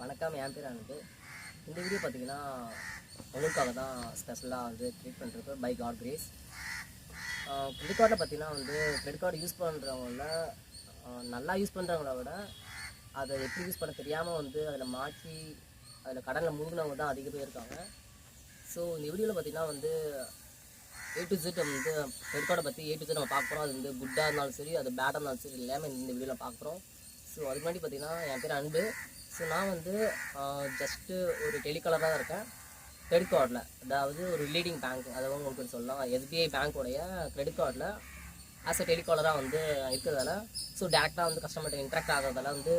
வணக்கம், என் பேர் அனந்து. இந்த வீடியோ பார்த்தீங்கன்னா உங்களுக்காக தான் ஸ்பெஷலாக வந்து க்ரியேட் பண்ணுறது பை காட் கிரேஸ். கிரெடிட் கார்டில் பார்த்தீங்கன்னா வந்து கிரெடிட் கார்டு யூஸ் பண்ணுறவங்கள நல்லா யூஸ் பண்ணுறவங்கள விட அதை எப்படி யூஸ் பண்ண தெரியாமல் வந்து அதில் மாற்றி அதில் கடனில் முழுகினவங்க தான் அதிக பேர் இருக்காங்க. ஸோ இந்த வீடியோவில் பார்த்தீங்கன்னா வந்து A to Z வந்து கிரெடிட் கார்டை பற்றி A to Z நம்ம பார்க்குறோம். அது வந்து குட்டாக இருந்தாலும் சரி, அது பேடாக இருந்தாலும் சரி, எல்லாமே இந்த வீடியோவில் பார்க்குறோம். ஸோ அதுக்கு முன்னாடி பார்த்தீங்கன்னா என் பேர் அன்பு. ஸோ நான் வந்து ஜஸ்ட்டு ஒரு டெலிகாலராக இருக்கேன் கிரெடிட் கார்டில். அதாவது ஒரு லீடிங் பேங்க், அதாவது உங்களுக்கு சொல்லலாம் SBI பேங்க்கோடைய கிரெடிட் கார்டில் ஆஸ் அ டெலிகாலராக வந்து இருக்கிறதால, ஸோ டேரெக்டாக வந்து கஸ்டமர்கிட்ட இன்ட்ராக்ட் ஆகிறதால வந்து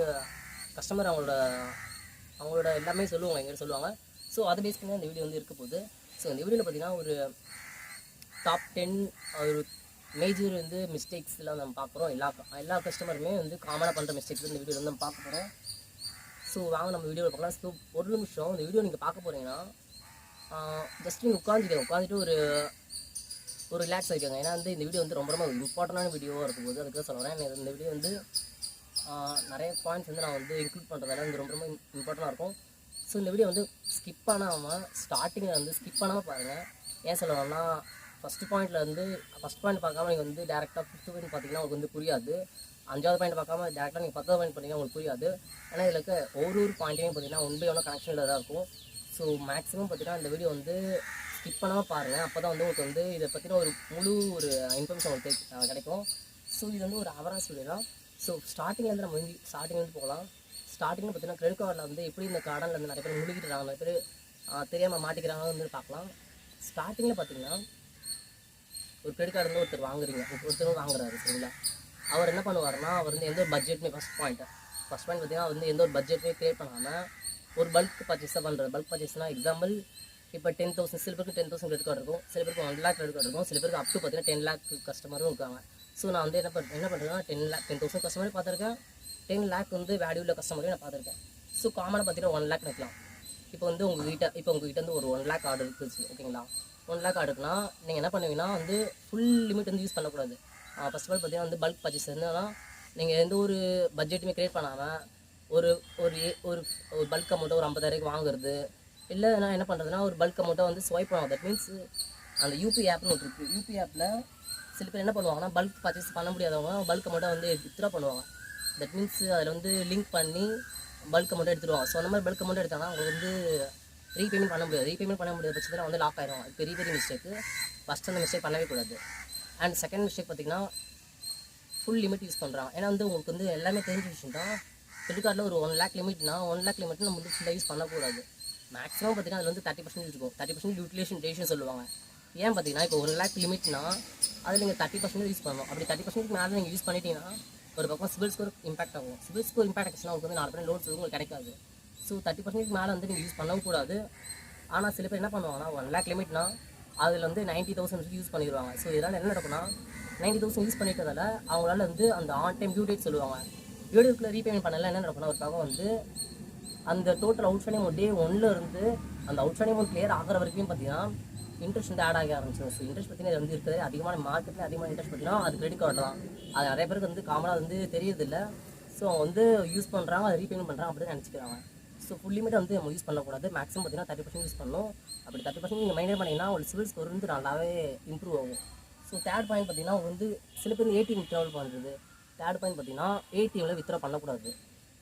கஸ்டமர் அவங்களோட எல்லாமே சொல்லுவாங்க, எங்கிட்ட சொல்லுவாங்க. ஸோ அதை பேஸ் பண்ணி இந்த வீடியோ வந்து இருக்க போகுது. ஸோ இந்த வீடியோவில் பார்த்தீங்கன்னா ஒரு டாப் 10 ஒரு மேஜர் வந்து மிஸ்டேக்ஸ்லாம் நம்ம பார்க்குறோம். எல்லா கஸ்டமருமே வந்து காமனாக பண்ணுற மிஸ்டேக்ஸ் இந்த வீடியோ வந்து நம்ம பார்க்க போகிறோம். ஸோ வாங்க நம்ம வீடியோவில் பார்க்கலாம். ஸோ ஒரு நிமிஷம் இந்த வீடியோ நீங்கள் பார்க்க போகிறீங்கன்னா ஜஸ்ட் நீங்கள் உட்காந்துட்டு ஒரு ரிலாக்ஸ் ஆகிக்கோங்க. ஏன்னா வந்து இந்த வீடியோ வந்து ரொம்ப இம்பார்ட்டண்டான வீடியோவாக இருக்கும் போது அதுக்கு தான் சொல்கிறேன். இந்த வீடியோ வந்து நிறைய பாயிண்ட்ஸ் வந்து நான் வந்து இன்க்ளூட் பண்ணுறதால வந்து ரொம்ப இம்பார்ட்டண்டாக இருக்கும். ஸோ இந்த வீடியோ வந்து ஸ்கிப் பண்ணாமல் ஸ்டார்டிங்கில் வந்து ஸ்கிப் பண்ணாமல் பாருங்கள். ஏன் சொல்லணும்னா ஃபஸ்ட் பாயிண்ட் பார்க்காம நீங்கள் வந்து டேரெக்டாக 5th பாயிண்ட் பார்த்தீங்கன்னா உங்களுக்கு வந்து புரியாது. 5வது பாயிண்ட் பார்க்காம டேரெக்டாக நீங்கள் 10வது பாயிண்ட் பார்த்தீங்கன்னா உங்களுக்கு புரியாது. ஏன்னா இதில் இருக்க ஒரு பாயிண்ட்டையும் பார்த்தீங்கன்னா ஒன் பை ஒன்று கனெக்ஷனில் தான் இருக்கும். ஸோ மேக்ஸிமம் பார்த்தீங்கன்னா இந்த வீடியோ வந்து ஸ்கிப் பண்ணாமல் பாருங்கள். அப்போ தான் வந்து உங்களுக்கு வந்து இதை பற்றின ஒரு முழு இன்ஃபர்மேஷன் உங்களுக்கு கிடைக்கும். ஸோ இது வந்து ஒரு அவராஸ் வீடியோ தான். ஸோ ஸ்டார்டிங்லேருந்து நம்ம ஸ்டார்டிங்லேருந்து போகலாம். ஸ்டார்டிங்கில் பார்த்தீங்கன்னா கிரெடிட் கார்டில் வந்து எப்படி இந்த கடனில் வந்து நிறைய பேர் முழுகிட்டுறாங்க, நிறைய பேர் தெரியாமல் மாட்டிக்கிறாங்கன்னு வந்து பார்க்கலாம். ஸ்டார்டிங்கில் பார்த்தீங்கன்னா ஒரு கிரெடிட் கார்டு வந்து ஒருத்தர் வாங்குறாரு, சரிங்களா? அவர் என்ன பண்ணுவார்னா, அவர் வந்து எந்த ஒரு பட்ஜெட்டுமே ஃபஸ்ட் பாயிண்ட் பார்த்தீங்கன்னா வந்து எந்த ஒரு பட்ஜெட்டுமே க்ரியேட் பண்ணாமல் ஒரு பல்க் பர்ச்சேஸ் தான் பண்ணுறாரு. பல்க் பர்ச்சேஸ்னால் எக்ஸாம்பிள் இப்போ 10,000, சில பேருக்கு 10,000 கிரெடிட் கார்டு இருக்கும், சில பேருக்கு 1 lakh கிரெடிட் கார்டு இருக்கும், சில பேருக்கு அப் டு பார்த்தீங்கன்னா 10 lakh கஸ்டமரும் இருக்காங்க. ஸோ நான் வந்து என்ன பண்ணுறேன்னா 10,000 கஸ்டமரையும் பார்த்துருக்கேன், 10 lakh வந்து வேல்யூவில் கஸ்டமரையும் நான் பார்த்துருக்கேன். ஸோ காமனாக பார்த்தீங்கன்னா 1 lakh நிற்கலாம். இப்போ வந்து உங்ககிட்ட வந்து ஒரு 1 lakh ஆர்டர் இருக்குது, ஓகேங்களா? 1 lakh ஆர்டருக்குனா நீங்கள் என்ன பண்ணுவீங்கன்னா வந்து ஃபுல் லிமிட் வந்து யூஸ் பண்ணக்கூடாது. ஃபஸ்ட் ஆஃப் ஆல் பார்த்தீங்கன்னா வந்து பல்க் பர்ச்சேஸ் என்னன்னா, நீங்கள் எந்த ஒரு பட்ஜெட்டுமே க்ரியேட் பண்ணாமல் ஒரு ஒரு ஒரு ஒரு பல்க் அமௌண்ட்டை ஒரு 50,000 வாங்குறது, இல்லை நான் என்ன பண்ணுறதுனா ஒரு பல்க் அமௌண்ட்டை வந்து ஸ்வைப் பண்ணுவோம். தட் மீன்ஸ் அந்த யூபி ஆப்னு ஒன்று இருக்குது. யூபி ஆப்பில் சில பேர் என்ன பண்ணுவாங்கன்னா பல்க் பர்ச்சேஸ் பண்ண முடியாதவங்க பல்க் அமௌண்ட்டை வந்து வித்ட்ரா பண்ணுவாங்க. தட் மீன்ஸ் அதில் வந்து லிங்க் பண்ணி பல்க் அமௌண்ட்டை எடுத்துடுவாங்க. ஸோ அந்த மாதிரி பல்க் அமௌண்ட் எடுத்தாங்கன்னா அவங்க வந்து ரீபேமெண்ட் பண்ண முடியாத பட்சத்தில் வந்து லாக் ஆகிடும். அது பெரிய மிஸ்டேக்கு. ஃபஸ்ட் அந்த மிஸ்டேக் பண்ணவே கூடாது. அண்ட் செகண்ட் மிஸ்டேக் பார்த்திங்கன்னா ஃபுல் லிமிட் யூஸ் பண்ணுறாங்க. ஏன்னா வந்து உங்களுக்கு வந்து எல்லாமே தெரிஞ்ச விஷயம் தான். கிரெடிட் கார்டில் ஒரு 1 lakh லிமிட்னா 1 lakh லிமிட் நம்ம வந்து ஃபுல்லாக யூஸ் பண்ணக்கூடாது. மேக்ஸிமம் பார்த்திங்கன்னா அதில் வந்து 30% இருக்கும். 30% யூட்டிலைசேஷன் ரேஷியோ சொல்லுவாங்க. ஏன் பார்த்தீங்கன்னா இப்போ 1 lakh லிமிட்னா அதில் நீங்கள் 30% யூஸ் பண்ணணும். அப்படி 30% மேலே நீங்கள் யூஸ் பண்ணிட்டீங்கன்னா ஒரு பக்கம் சிபில் ஸ்கோர் இம்பாக்ட் ஆகும். சிபில் ஸ்கோர் இம்பாக்ட் ஆச்சுன்னா உங்களுக்கு வந்து 4% லோன்ஸ் உங்களுக்கு கிடைக்காது. ஸோ 30% மேலே வந்து நீங்கள் யூஸ் பண்ணவும் கூடாது. ஆனால் சில பேர் என்ன பண்ணுவாங்கன்னா 1 lakh லிமிட்னா அதில் வந்து 90,000 யூஸ் பண்ணிடுவாங்க. ஸோ இதனால் என்ன நடக்கும்னா 90,000 யூஸ் பண்ணிட்டதால் அவங்களால வந்து அந்த ஆன் டைம் டியூ டேட் சொல்லுவாங்க. டியூ டேட்டில் ரீபேமெண்ட் பண்ணல என்ன நடக்கும்னா ஒரு பக்கம் வந்து அந்த டோட்டல் அவுட்ஸ்டாண்டிங் அமௌண்ட் டே 1ல் இருந்து அந்த அவுட்ஸ்டாண்டிங் அமௌண்ட் கிளியர் ஆகிற வரைக்கும் பார்த்தீங்கன்னா இன்ட்ரெஸ்ட் வந்து ஆட் ஆக ஆரம்பிச்சிடும். ஸோ இன்ட்ரெஸ்ட் பார்த்தீங்கன்னா வந்து இருக்கிறது அதிகமான மார்க்கெட்டில் அதிகமான இன்ட்ரெஸ்ட் பார்த்தீங்கன்னா அது கிரெடிட் கார்டு தான். அது நிறைய பேருக்கு வந்து காமனாக வந்து தெரியறதில்லை. ஸோ அவங்க வந்து யூஸ் பண்ணுறாங்க, அதை ரீபேமெண்ட் பண்ணுறாங்க அப்படின்னு நினச்சிக்கிறாங்க. ஸோ ஃபுல் லிமிட் வந்து நம்ம யூஸ் பண்ணக்கூடாது. மேக்ஸிமம் பார்த்தீங்கன்னா 30% யூஸ் பண்ணணும். அப்படி 30% நீங்கள் மெயின்டைன் பண்ணிங்கன்னா உங்களுக்கு சிவில் ஸ்கோர் வந்து நல்லாவே இம்ப்ரூவ் ஆகும். ஸோ தேர்ட் பாயிண்ட் பார்த்தீங்கன்னா வந்து சில பேர் ஏடிஎம் வித்ட்ராவல் பண்ணுறது. தேர்ட் பாயிண்ட் பார்த்தீங்கன்னா ஏடிஎம்மில் வித்ட்ரா பண்ணக்கூடாது.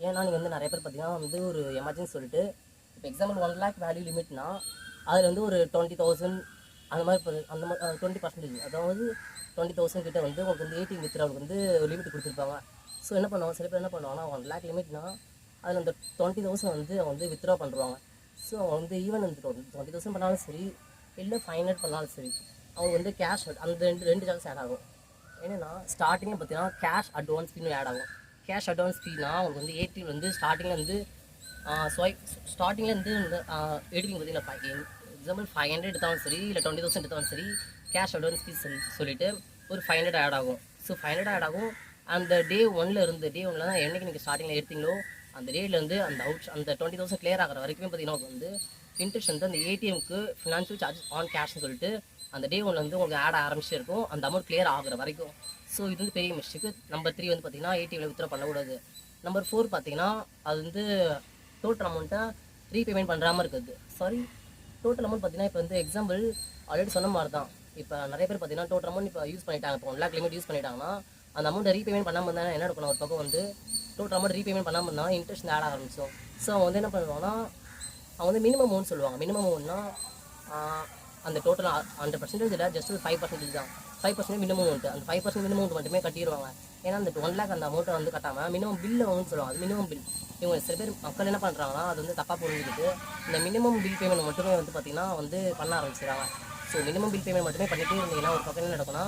ஏன்னா நீங்கள் வந்து நிறைய பேர் பார்த்தீங்கன்னா வந்து ஒரு எமர்ஜென்சி சொல்லிட்டு இப்போ எக்ஸாம்பிள் 1 lakh வேல்யூ லிமிட்னா அதில் வந்து ஒரு 20,000 அந்த மாதிரி 20%, அதாவது 20,000 கிட்ட வந்து உங்களுக்கு வந்து ஏடிஎம் வித்ட்ராவலுக்கு வந்து ஒரு லிமிட் கொடுத்துருப்பாங்க. ஸோ என்ன பண்ணுவாங்க, சில பேர் என்ன பண்ணுவாங்கன்னா 1 lakh லிமிட்னா அதில் அந்த 20,000 வந்து அவங்க வந்து வித்ட்ரா பண்ணுறாங்க. ஸோ அவங்க வந்து ஈவன் வந்து 20,000 பண்ணாலும் சரி, இல்லை 500 பண்ணாலும் சரி, அவங்க வந்து கேஷ் அந்த ரெண்டு சார்ஜஸ் ஆட் ஆகும். என்னென்னா ஸ்டார்டிங்கே பார்த்தீங்கன்னா கேஷ் அட்வான்ஸ் ஃபீன்னு ஆட் ஆகும். கேஷ் அட்வான்ஸ் ஃபீனா அவங்களுக்கு வந்து ஏடிஎம் வந்து ஸ்டார்டிங்கில் வந்து ஸ்டார்டிங்கில் வந்து எடுக்கிறீங்க பார்த்தீங்கன்னா எக்ஸாம்பிள் 500 எடுத்தாலும் சரி, இல்லை 20,000 எடுத்தாலும் சரி, கேஷ் அட்வான்ஸ் ஃபீஸ் சொல்லிவிட்டு ஒரு 500 ஆட் ஆகும். ஸோ 500 ஆட் ஆகும். அந்த டே 1ல் தான் என்றைக்கு நீங்கள் ஸ்டார்டிங்கில் எடுத்தீங்களோ அந்த டேலேருந்து அந்த 20,000 கிளியர் ஆகிற வரைக்குமே பார்த்தீங்கன்னா வந்து இன்ட்ரெஸ்ட் வந்து அந்த ஏடிஎம்க்கு ஃபினான்ஷியல் சார்ஜஸ் ஆன் கேஷ்னு சொல்லிட்டு அந்த டே 1 வந்து உங்களுக்கு ஆட் ஆரம்பிச்சிருக்கும் அந்த அமௌண்ட் கிளியர் ஆகிற வரைக்கும். ஸோ இது வந்து பெரிய மிஸ்டேக்கு. நம்பர் 3 வந்து பார்த்தீங்கன்னா ஏடிஎம்மில் வித்ட்ரா பண்ணக்கூடாது. நம்பர் 4 பார்த்தீங்கன்னா அது வந்து டோட்டல் அமௌண்ட்டை ரீபேமெண்ட் பண்ணுறாமல் இருக்குது. டோட்டல் அமௌண்ட் பார்த்தீங்கன்னா இப்போ வந்து எக்ஸாம்பிள் ஆல்ரெடி சொன்ன மாதிரி தான். இப்போ நிறைய பேர் பார்த்தீங்கன்னா டோட்டல் அமௌண்ட் இப்போ யூஸ் பண்ணிட்டாங்க. இப்போ 1 lakh லிமிட் யூஸ் பண்ணிட்டாங்கன்னா அந்த அமௌண்ட்டை ரீபேமெண்ட் பண்ணாமல் இருந்தால் என்ன எடுக்கணும்? ஒரு பக்கம் வந்து டோட்டல் அமௌண்ட் ரீபேமெண்ட் பண்ணாமல் இருந்தால் இன்ட்ரெஸ்ட் ஆட் ஆரம்பிச்சோம். ஸோ அவங்க வந்து என்ன பண்ணுவாங்கன்னா அவங்க வந்து மினிமம் அமௌண்ட் சொல்லுவாங்க. மினிமம் அமௌண்ட்னா அந்த டோட்டல் 100% இல்லை, ஜஸ்ட் ஒரு 5% தான். 5% மினிமம் அமௌண்ட். அந்த 5% மினிமம் அமௌண்ட் மட்டுமே கட்டிடுவாங்க. ஏன்னா அந்த 1 lakh அந்த அமௌண்ட்டை வந்து கட்டாமல் மினிமம் பில் அமௌண்ட் சொல்லுவாங்க. அது மினிமம் பில். இவங்க சில பேர் மக்கள் என்ன பண்ணுறாங்கன்னா அது வந்து தப்பாக புரிஞ்சுக்கிட்டு இந்த மினிமம் பில் பேமெண்ட் மட்டுமே வந்து பார்த்திங்கன்னா வந்து பண்ண ஆரம்பிச்சிடுறாங்க. ஸோ மினிமம் பில் பேமெண்ட் மட்டுமே பண்ணிகிட்டே இருந்தீங்கன்னா ஒரு பக்கம் என்ன நடக்கும்னா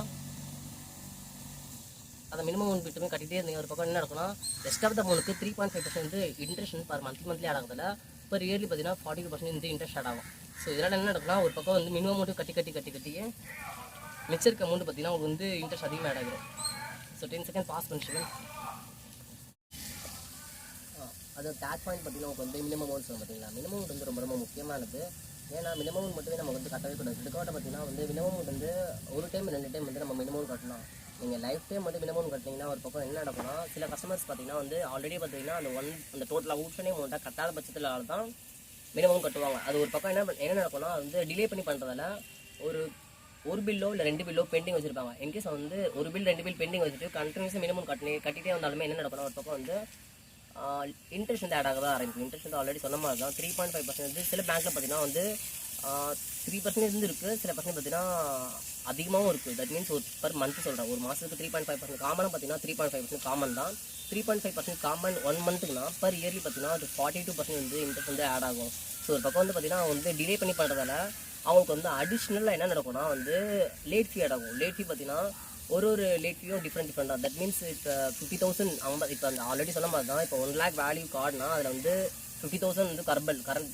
அந்த மினிமம் அமௌண்ட் மட்டுமே கட்டிகிட்டே இருந்தீங்க ஒரு பக்கம் என்ன நடக்கும்னா ரெஸ்ட் ஆஃப் த அமௌண்ட்டுக்கு 3.5% வந்து இன்ட்ரெஸ்ட் பர் மந்த்லி ஆட் ஆகுதில்ல. பர் இயர்லி பார்த்தீங்கன்னா 42% வந்து இன்ட்ரெஸ்ட் ஆட் ஆகும். ஸோ இதனால் என்ன நடக்கும்னா ஒரு பக்கம் வந்து மினிமம் அமௌண்ட்டு கட்டியே மிச்சம் இருக்க அமௌண்ட் பார்த்தீங்கன்னா உங்களுக்கு வந்து இன்ட்ரெஸ்ட் அதிகமாக ஆட் ஆகிடும். ஸோ 10 செகண்ட் பாஸ் பண்ணிச்சுக்கேன். அது டேக்ஸ் பாயிண்ட் பார்த்தீங்கன்னா உங்களுக்கு வந்து மினிமம் அமௌண்ட் சொல்ல பார்த்தீங்களா. மினிமம் அமௌண்ட் வந்து ரொம்ப முக்கியமானது. ஏன்னா மினிமம் அமௌண்ட் மட்டுமே நம்ம வந்து கட்டவே கூடாது. இதுக்காக பார்த்தீங்கன்னா வந்து மினிமம் அமௌண்ட் வந்து ஒரு டைம் 2 டைம் வந்து நம்ம மினிமம் கட்டலாம். நீங்கள் லைஃப் டைம் வந்து மினிமம் கட்டினீங்கன்னா ஒரு பக்கம் என்ன நடக்கும்னா சில கஸ்டமர்ஸ் பார்த்தீங்கன்னா வந்து ஆல்ரெடி பார்த்தீங்கன்னா அந்த டோட்டல் அவுட்ஸ்டே அமௌண்ட்டாக கட்டாத பட்சத்தில் தான் மினிமம் கட்டுவாங்க. அது ஒரு பக்கம் என்ன நடக்கும்னா வந்து டிலே பண்ணி பண்ணுறதால ஒரு பில்லோ இல்லை 2 பில்லோ பெண்டிங் வச்சுருப்பாங்க. இன்கேஸ் வந்து ஒரு பில் 2 பில் பெண்டிங் வச்சுட்டு கண்டினியூஸாக மினிமம் கட்டிகிட்டே வந்தாலுமே என்ன நடக்கணும் ஒரு பக்கம் வந்து இன்ட்ரெஸ்ட் வந்து ஆட் ஆக தான் ஆரம்பிக்கும். இன்ட்ரெஸ்ட் வந்து ஆல்ரெடி சொன்ன மாதிரி தான் 3.5% வந்து சில பேங்க்கில் பார்த்தீங்கன்னா வந்து 3% இருந்து இருக்குது. சில பர்சன்ட் பார்த்தீங்கன்னா அதிகமாகவும் இருக்குது. தட் மீன்ஸ் ஒரு பர் மந்த் சொல்கிறேன். ஒரு மாதத்துக்கு 3.5% காமனாக பார்த்தீங்கன்னா 3.5% காமன் தான். 3.5% காமன் 1 மந்த்துக்குனா பர் இயர்லி பார்த்தீங்கன்னா அது 42% வந்து இன்ட்ரெஸ்ட் வந்து ஆட் ஆகும். ஸோ ஒரு பக்கம் வந்து பார்த்தீங்கன்னா வந்து டிலே பண்ணி பண்ணுறதால அவங்களுக்கு வந்து அடிஷ்னலாக என்ன நடக்கும்னா வந்து லேட் ஃபீ ஆட் ஆகும். லேட் ஃபீ பார்த்தீங்கன்னா ஒரு லேட் ஃபீயும் டிஃப்ரெண்டாக. தட் மீன்ஸ் இப்போ 50,000 அவங்க இப்போ அந்த ஆல்ரெடி சொன்ன மாதிரி தான். இப்போ 1 lakh வேல்யூ கார்டுனா அதில் வந்து 50,000 வந்து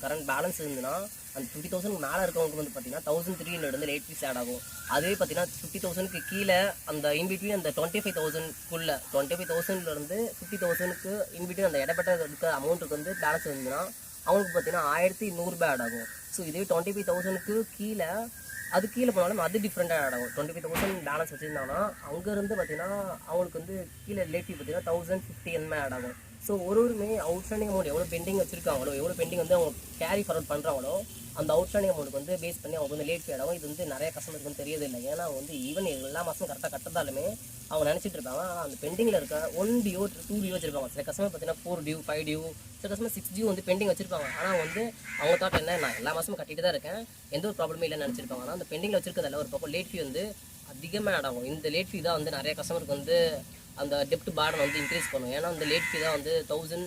கரண்ட் பேலன்ஸ் இருந்துன்னா அந்த 50,000 மேலே இருக்கவங்களுக்கு வந்து பார்த்தீங்கன்னா 1,300 வந்து லேட் ஃபீஸ் ஆட் ஆகும். அதுவே பார்த்தீங்கன்னா 50,000க்கு கீழே அந்த இன்பிட்வீன் அந்த 25,000க்குள்ளே 25,000லேருந்து 50,000க்கு இன்பிட்வீன் அந்த இடப்பட்ட இருக்க அமௌண்ட்டுக்கு வந்து பேலன்ஸ் இருந்துன்னா அவங்களுக்கு பார்த்தீங்கன்னா 1,100 ஆட் ஆகும். ஸோ இதுவே 25,000க்கு கீழே அது கீழே போனாலும் அது டிஃப்ரெண்ட்டாக ஆட் ஆகும். 25,000 பேலன்ஸ் வச்சுருந்தாங்கன்னா அங்கேருந்து பார்த்தீங்கன்னா அவங்களுக்கு வந்து கீழே லேட் ஃபீ பார்த்தீங்கன்னா 1,050 அந்த மாதிரி ஆட் ஆகும். ஸோ ஒருவருமே அவுட்ஸ்டாண்டிங் அமௌண்ட் எவ்வளோ பெண்டிங் வச்சிருக்காங்களோ எவ்வளோ பெண்டிங் வந்து அவங்க கேரி ஃபார்வர்ட் பண்ணுறாங்களோ அந்த அவுட்ஸ்டாண்டிங் அமௌண்ட் வந்து பேஸ் பண்ணி அவங்க வந்து லேட் ஃபீ ஆகும். இது வந்து நிறைய கஸ்டமருக்கு வந்து தெரியதில்லை. ஏன்னா வந்து ஈவன் எல்லா மாதமும் கரெக்டாக கட்டுறதாலுமே அவங்க நினச்சிட்டு இருப்பாங்க. ஆனால் அந்த பெண்டிங்கில் இருக்க 1 டியூ 2 டியூ வச்சிருப்பாங்க. சில கஸ்டமர் பார்த்தீங்கன்னா 4 டியூ 5 டியூ, சில கஸ்டமர் 6 டியூ வந்து பெண்டிங் வச்சிருப்பாங்க. ஆனால் வந்து அவங்க தாட் என்ன, நான் எல்லா மாதமும் கட்டிட்டு தான் இருக்கேன், எந்த ஒரு ப்ராப்ளமே இல்லைன்னு நினச்சிருப்பாங்க. ஆனால் அந்த பெண்டிங்கில் வச்சிருக்கிறதால ஒரு பக்கம் லேட் ஃபீ வந்து அதிகமாக ஆட் ஆகும். இந்த லேட் ஃபீ தான் வந்து நிறைய கஸ்டமருக்கு வந்து அந்த டெப்ட் பேர்டன் வந்து இன்க்ரீஸ் பண்ணும். ஏன்னா அந்த லேட் ஃபீ தான் வந்து 1,000.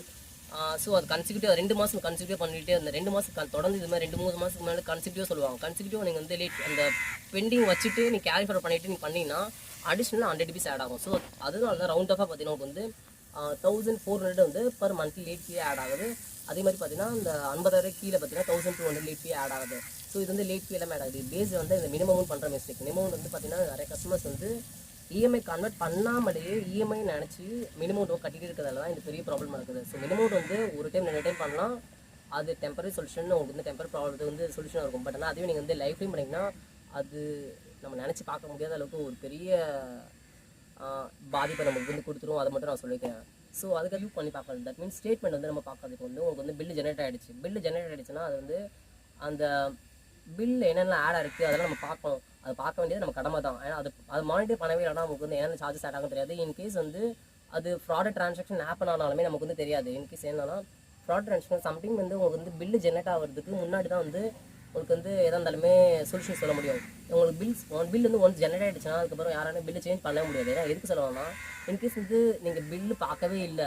ஸோ அது கன்சிக்யூட்டிவ் 2 மாதம் கன்சிக்யூட்டிவ் பண்ணிட்டு அந்த 2 மாதம் தொடர்ந்து இது மாதிரி 2-3 மாதத்துக்கு மேலே கன்சிக்யூட்டிவ் சொல்லுவாங்க. கன்சிக்யூட்டிவ் நீங்கள் வந்து லேட் அந்த பெண்டிங் வச்சுட்டு நீ கேரி ஃபார்வர்ட் பண்ணிட்டு நீ பண்ணிங்கன்னா அடிஷ்னலாக 100 rupees ஆட் ஆகும். ஸோ அதனால தான் ரவுண்ட் ஆஃபாக பார்த்தீங்கன்னா வந்து 1,400 வந்து per monthly late fee add ஆகுது. அதே மாதிரி பார்த்தீங்கன்னா இந்த 50,000 கீழே பார்த்தீங்கன்னா 1,200 லேட் ஃபீ ஆட் ஆகுது. ஸோ இது வந்து லேட் ஃபீ எல்லாமே ஆட் ஆகுது. பேஸ் வந்து இந்த மினிமம் பண்ணுற மிஸ்டேக். மினிமம் வந்து பார்த்தீங்கன்னா நிறைய கஸ்டமர்ஸ் வந்து இஎம்ஐ கன்வெர்ட் பண்ணாமலேயே இஎம்ஐ நினச்சி மினிமம் கட்டிட்டு இருக்கிறதால தான் இந்த பெரிய ப்ராப்ளம் இருக்குது. ஸோ மினிமம் வந்து ஒரு டைம் 2 டைம் பண்ணலாம், அது டெம்பரரி சொல்யூஷன். உங்களுக்கு வந்து டெம்பரரி ப்ராப்ளத்துக்கு வந்து சொல்யூஷனாக இருக்கும். பட் ஆனால் அதுவே நீங்கள் வந்து லைஃப் டைம் பண்ணிங்கன்னா அது நம்ம நினச்சி பார்க்க முடியாத அளவுக்கு ஒரு பெரிய பாதிப்பை நமக்கு வந்து கொடுத்துரும். அதை மட்டும் நான் சொல்லிக்கிறேன். ஸோ அதுக்கு யூஸ் பண்ணி பார்க்கணும். தட் மீன்ஸ் ஸ்டேட்மெண்ட் வந்து நம்ம பார்க்கறதுக்கு வந்து உங்களுக்கு வந்து பில்லு ஜெனரேட் ஆகிடுச்சு. பில்லு ஜெனரேட் ஆகிடுச்சுன்னா அது வந்து அந்த பில் என்னென்ன ஆட் ஆகிருக்கு அதெல்லாம் நம்ம பார்க்கணும். அது பார்க்க வேண்டியது நம்ம கடமை தான். ஏன்னா அது மானிட்டர் பண்ணவே இல்லைனா நமக்கு வந்து என்னென்ன சார்ஜஸ் ஆட் ஆகும் தெரியாது. இன்கேஸ் வந்து அது ஃப்ராட் ட்ரான்சாக்ஷன் ஆப் ஆனாலுமே நமக்கு வந்து தெரியாது. இன்கேஸ் என்னன்னா ஃப்ராட் ட்ரான்சாக்ஷன் சம்திங் வந்து உங்களுக்கு வந்து பில்லு ஜெனரேட் ஆகிறதுக்கு முன்னாடி தான் வந்து உங்களுக்கு வந்து எதாக இருந்தாலுமே சொல்யூஷன் சொல்ல முடியும். உங்களுக்கு பில் வந்து ஒன்ஸ் ஜெனரேட் ஆகிடுச்சுன்னா அதுக்கப்புறம் யாராலும் பில்லு சேஞ்ச் பண்ண முடியாது. ஏன்னா எதுக்கு சொல்லுவாங்கன்னா இன்கேஸ் வந்து நீங்கள் பில்லு பார்க்கவே இல்லை,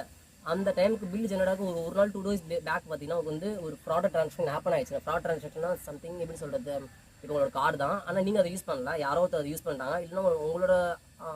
அந்த டைமுக்கு பில் ஜெனரேட் ஆக ஒரு நாள் 2 days பேக் பார்த்தீங்கன்னா உங்களுக்கு வந்து ஒரு ஃப்ராட் ட்ரான்சாக்ஷன் ஹேப்பன் ஆயிடுச்சு. ஃப்ராட் ட்ரான்சாக்ஷன்னா சம்திங் எப்படி சொல்கிறது, இப்போ உங்களோட கார்டு தான், ஆனால் நீங்கள் அதை யூஸ் பண்ணல, யாரோ ஒருத்தர் அதை யூஸ் பண்ணிட்டாங்க. இல்லைன்னா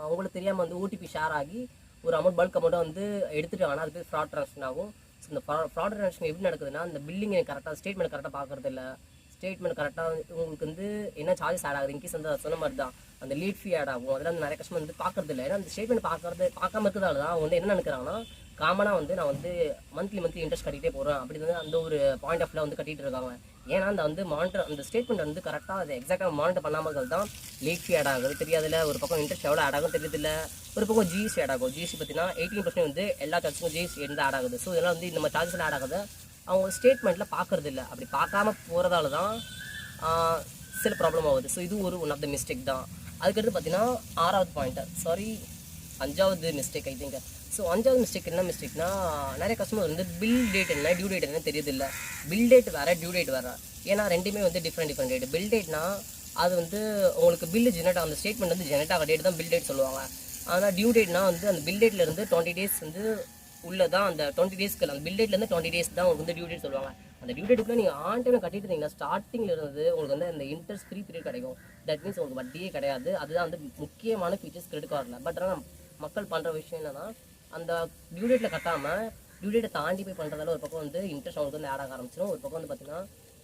உங்களுக்கு தெரியாமல் வந்து ஓடிபி ஷேர் ஆகி ஒரு அமௌண்ட் பல்க் அமௌண்ட்டை வந்து எடுத்துட்டாங்கன்னா அது பேர் ஃப்ராட் ட்ரான்சாக்ஷன் ஆகும். ஸோ இந்த ஃப்ராட் ட்ரான்சாக்ஷன் எப்படி நடக்குதுன்னா இந்த பில்லிங் கரெக்டாக ஸ்டேட்மெண்ட் கரெக்டாக பார்க்குறது இல்லை. ஸ்டேட்மெண்ட் கரெக்டாக உங்களுக்கு வந்து என்ன சார்ஜஸ் ஆட் ஆகுது, இன்கேஸ் வந்து சொன்ன மாதிரி தான் அந்த லேட் ஃபீ ஆட் ஆகும். அதெல்லாம் வந்து நிறைய கஸ்டமர் வந்து பார்க்கறது இல்லை. ஏன்னா அந்த ஸ்டேட்மெண்ட் பார்க்காம இருக்கிறதால தான் அவங்க வந்து என்ன நினைக்கிறாங்கன்னா காமனாக வந்து நான் வந்து மந்த்லி இன்ட்ரெஸ்ட் கட்டிகிட்டே போகிறேன் அப்படி வந்து அந்த ஒரு பாயிண்ட் ஆஃப்ல வந்து கட்டிகிட்டு இருக்காங்க. ஏன்னா அந்த வந்து மானிட்டர் அந்த ஸ்டேட்மெண்ட் வந்து கரெக்டாக அதை எக்ஸாக்டாக மானிட்டர் பண்ணாமல் தான் லேட் ஃபீ ஆட் ஆகுது தெரியாதுல்ல. ஒரு பக்கம் இன்ட்ரெஸ்ட் எவ்வளோ ஆட் ஆகும் தெரியதில்லை. ஒரு பக்கம் ஜிஎஸ்டி ஆட் ஆகும். ஜிஎஸ்டி பார்த்தீங்கன்னா 18% வந்து எல்லா சார்ஜுக்கும் ஜிஎஸ்டி வந்து ஆட் ஆகுது. ஸோ இதெல்லாம் வந்து இந்த மாதிரி சார்ஜஸ் ஆட் ஆகுது. அவங்க ஸ்டேட்மெண்ட்டில் பார்க்குறது இல்லை. அப்படி பார்க்காம போகிறதால தான் சில ப்ராப்ளம் ஆகுது. ஸோ இது ஒன் ஆஃப் த மிஸ்டேக் தான். அதுக்கடுத்து பார்த்தீங்கன்னா 6வது பாயிண்ட்டு, சாரி 5வது மிஸ்டேக் ஐ திங்க். ஸோ 5வது மிஸ்டேக் என்ன மிஸ்டேக்னா, நிறைய கஸ்டமர் வந்து பில் டேட் என்ன டியூ டேட் என்ன தெரியுதில்லை. பில் டேட் வேறு, டியூ டேட் வேறு. ஏன்னா ரெண்டுமே வந்து டிஃப்ரெண்ட் டேட். பில் டேட்னா அது வந்து உங்களுக்கு பில்லு ஜெனரேட் அந்த ஸ்டேட்மெண்ட் வந்து ஜெனரேட் ஆக டேட் தான் பில் டேட் சொல்லுவாங்க. ஆனால் டியூ டேட்னா வந்து அந்த பில் டேட்லேருந்து 20 days வந்து உள்ளே தான், அந்த 20 daysக்கு அந்த பில் டேட்லேருந்து 20 days தான் உங்களுக்கு வந்து டியூ டேட் சொல்லுவாங்க. அந்த டியூ டேட்டுக்குள்ளே நீங்கள் ஆன் டைம் கட்டிட்டு இருந்தீங்கன்னா ஸ்டார்டிங்கில் இருந்து உங்களுக்கு வந்து அந்த இன்ட்ரெஸ்ட் ஃப்ரீ பீரியட் கிடைக்கும். தட் மீன்ஸ் உங்களுக்கு வட்டியே கிடையாது. அதுதான் வந்து முக்கியமான ஃபீச்சர்ஸ் கிரெடிட் கார்டில். பட் ஆனால் மக்கள் பண்ணுற விஷயம் என்னன்னா, அந்த டியூ டேட்டில் கட்டாமல் டியூ டேட்டை தாண்டி போய் பண்ணுறதால ஒரு பக்கம் வந்து இன்ட்ரெஸ்ட் அவங்களுக்கு வந்து ஆட் ஆக ஆரம்பிச்சிடும். ஒரு பக்கம் வந்து பார்த்தீங்கன்னா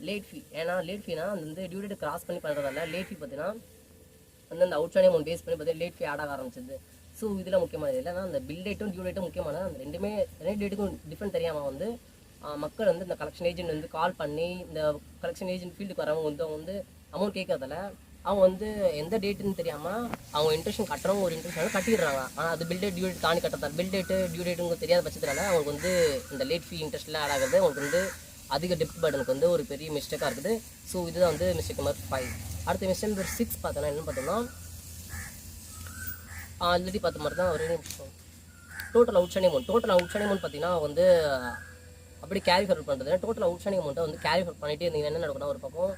லேட் ஃபீ. ஏன்னா லேட் ஃபீனா அது வந்து டியூ டேட்டை கிராஸ் பண்ணி பண்ணுறதால லேட் ஃபீ பார்த்தீங்கன்னா வந்து அந்த அவுட்ஸ்டாண்டிங் அமௌண்ட் பேஸ் பண்ணி பார்த்தீங்கன்னா லேட் ஃபீ ஆட் ஆக ஆரம்பிச்சிது. ஸோ இதில் முக்கியமானது இல்லைன்னா அந்த பில் டேட்டும் டியூ டேட்டும் முக்கியமான அந்த ரெண்டு டேட்டுக்கும் டிஃப்ரெண்ட் தெரியாமல் வந்து மக்கள் வந்து இந்த கலெக்ஷன் ஏஜென்ட் வந்து கால் பண்ணி இந்த கலெக்ஷன் ஏஜென்ட் ஃபீல்டுக்கு வரவங்க வந்து அவங்க வந்து அமௌண்ட் கேட்கறதால அவங்க வந்து எந்த டேட்டுன்னு தெரியாமல் அவங்க இன்ட்ரெஸ்ட் கட்டுறவங்க ஒரு இன்ட்ரெஸ்ட் கட்டிடுறாங்க. ஆனால் அது பில் டேட் டியூ டேட் தாண்டி கட்டுறதா பில் டேட்டு டியூ டேட்டுங்க தெரியாத பட்சத்தினால அவங்களுக்கு வந்து இந்த லேட் ஃபீ இன்ட்ரெஸ்ட்லாம் ஆட் ஆகுது. அவங்களுக்கு வந்து அதிக டெப்ட் பர்டனுக்கு வந்து ஒரு பெரிய மிஸ்டேக்காக இருக்குது. ஸோ இதுதான் வந்து மிஸ்டேக் நம்பர் 5. அடுத்த மிஸ்டேக் நம்பர் 6 பார்த்தோன்னா என்ன பார்த்தோம்னா, ஆல்ரெடி பார்த்த மாதிரி தான் ஒரு டோட்டல் அவுட்ஸ்டாண்டிங் அமௌண்ட் பார்த்தீங்கன்னா வந்து அப்படி கேரி ஃபார்வர்ட் பண்ணுறது. டோட்டல் அவுட்ஸ்டாண்டிங் அமௌண்ட்டை வந்து கேரி ஃபார்வர்ட் பண்ணிட்டு இருந்தீங்கன்னா என்ன நடக்கும்னா, ஒரு பக்கம்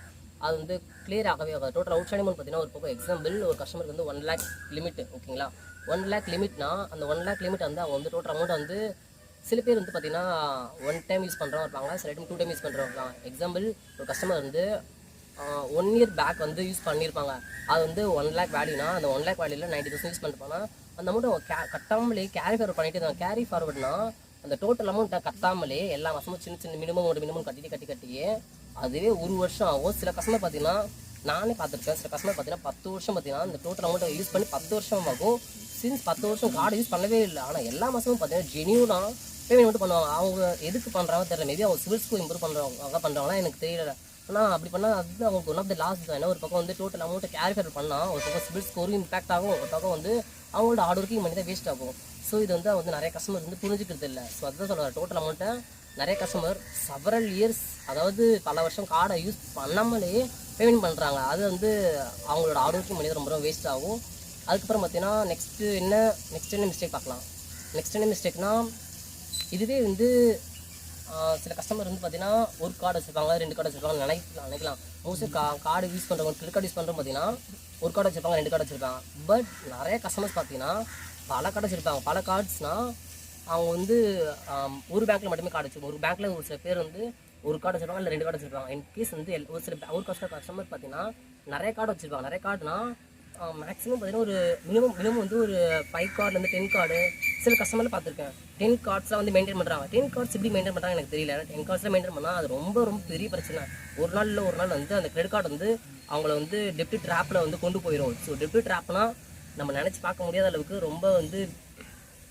அது வந்து கிளியர் ஆகவே ஆகாது. டோட்டல் அவுட்ஸ்டாண்டிங் அமௌண்ட் பார்த்தீங்கன்னா ஒரு பக்கம் எக்ஸாம்பிள் ஒரு கஸ்டமருக்கு வந்து 1 lakh லிமிட், ஓகேங்களா. 1 lakh லிமிட்னா அந்த 1 lakh லிமிட் வந்து அவங்க வந்து டோட்டல் அமௌண்ட் வந்து சில பேர் வந்து பார்த்தீங்கன்னா 1 time யூஸ் பண்ணுறவங்க இருப்பாங்க, சில டைம் 2 time யூஸ் பண்ணுறவங்க இருப்பாங்க. எக்ஸாம்பிள் ஒரு கஸ்டமர் வந்து 1 year பேக் வந்து யூஸ் பண்ணியிருப்பாங்க. அது வந்து 1 lakh வேல்யூனா அந்த 1 lakh வேல்யூவில் 90% யூஸ் பண்ணிருப்பாங்கன்னா அந்த அமௌண்ட் அவங்க கட்டாமலே கேரி ஃபார்வர்ட் பண்ணிட்டு இருந்தாங்க. கேரி ஃபார்வர்ட்னா அந்த டோட்டல் அமௌண்ட்டை கட்டாமலே எல்லா மாதமும் சின்ன மினிமம் கட்டியே அதுவே 1 வருஷம் ஆகும். சில கஸ்டமர் பார்த்தீங்கன்னா நானே பார்த்துருக்கேன். சில கஸ்டமர் பார்த்தீங்கன்னா 10 வருஷம் பார்த்தீங்கன்னா இந்த டோட்டல் அமௌண்ட்டை யூஸ் பண்ணி 10 வருஷம் ஆகும். சின்ஸ் 10 வருஷம் கார்டு யூஸ் பண்ணவே இல்லை. ஆனால் எல்லா மாதமும் பார்த்தீங்கன்னா ஜெனியூனாக பேமெண்ட் மட்டும் பண்ணுவாங்க. அவங்க எதுக்கு பண்ணுறாங்க தெரியல. மேபி அவங்க சிவில் ஸ்கோர் இம்ப்ரூவ் பண்ணுறாங்களா எனக்கு தெரியல. ஆனால் அப்படி பண்ணால் அது அவங்களுக்கு ஒன் ஆஃப் த லாஸ் தான். ஏன்னா ஒரு பக்கம் வந்து டோட்டல் அமௌண்ட்டை கேரி ஃபார்வர்ட் பண்ணால் ஒரு பக்கம் சிவில் ஸ்கோரும் இம்பாக்ட் ஆகும், ஒரு பக்கம் வந்து அவங்களோட ஹார்ட் ஒர்க்கிங் மணி தான் வேஸ்ட் ஆகும். ஸோ இது வந்து அவங்க நிறைய கஸ்டமர் வந்து புரிஞ்சுக்கிறது இல்லை. ஸோ அதுதான் சொல்லுவாங்க, டோட்டல் அமௌண்ட்டை நிறைய கஸ்டமர் செவரல் இயர்ஸ், அதாவது பல வருஷம் கார்டை யூஸ் பண்ணாமலே பேமெண்ட் பண்ணுறாங்க. அது வந்து அவங்களோட ஹார்ட் ஒர்க்கிங் மணி ரொம்ப வேஸ்ட் ஆகும். அதுக்கப்புறம் பார்த்தீங்கன்னா நெக்ஸ்ட் என்ன மிஸ்டேக் பார்க்கலாம். நெக்ஸ்ட் என்ன மிஸ்டேக்னா, இதுவே வந்து சில கஸ்டமர் வந்து பார்த்தீங்கன்னா ஒரு கார்டு வச்சுருப்பாங்க, 2 கார்டு வச்சுருப்பாங்க நினைக்கலாம். மோஸ்ட்லி கார்டு யூஸ் பண்ணுறவங்க கிரெடிட் கார்டு யூஸ் பண்ணுறோம் பார்த்தீங்கன்னா ஒரு கார்டு வச்சுருப்பாங்க, 2 கார்டு வச்சுருப்பாங்க. பட் நிறைய கஸ்டமர்ஸ் பார்த்தீங்கன்னா பல கார்டு வச்சுருப்பாங்க. பல கார்ட்ஸ்னால் அவங்க வந்து ஒரு பேங்க்கில் மட்டுமே கார்டு வச்சுருப்பாங்க. ஒரு பேங்க்கில் ஒரு சில பேர் வந்து ஒரு கார்டு வச்சுருப்பாங்க, இல்லை 2 கார்டு வச்சுருப்பாங்க. இன்கேஸ் வந்து ஒரு கஸ்டமர் பார்த்தீங்கன்னா நிறைய கார்டு வச்சுருப்பாங்க. நிறைய கார்டுனா மேக்ஸிமம் பார்த்தீங்கன்னா ஒரு மினிமம் வந்து ஒரு 5 கார்டுலேருந்து 10 கார்டு சில கஸ்டமரில் பார்த்துருக்கேன். 10 கார்ட்ஸ்லாம் வந்து மெயின்டைன் பண்ணுறாங்க. 10 கார்ட்ஸ் எப்படி மெயின்டைன் பண்ணுறாங்க எனக்கு தெரியல. 10 கார்ட்ஸ்லாம் மெயின்டைன் பண்ணால் அது ரொம்ப பெரிய பிரச்சனை. ஒரு நாள் வந்து அந்த கிரெடிட் கார்டு வந்து அவங்கள வந்து டெப்ட் ட்ராப்பில் வந்து கொண்டு போயிடும். ஸோ டெப்ட் ட்ராப்னா நம்ம நினச்சி பார்க்க முடியாத அளவுக்கு ரொம்ப வந்து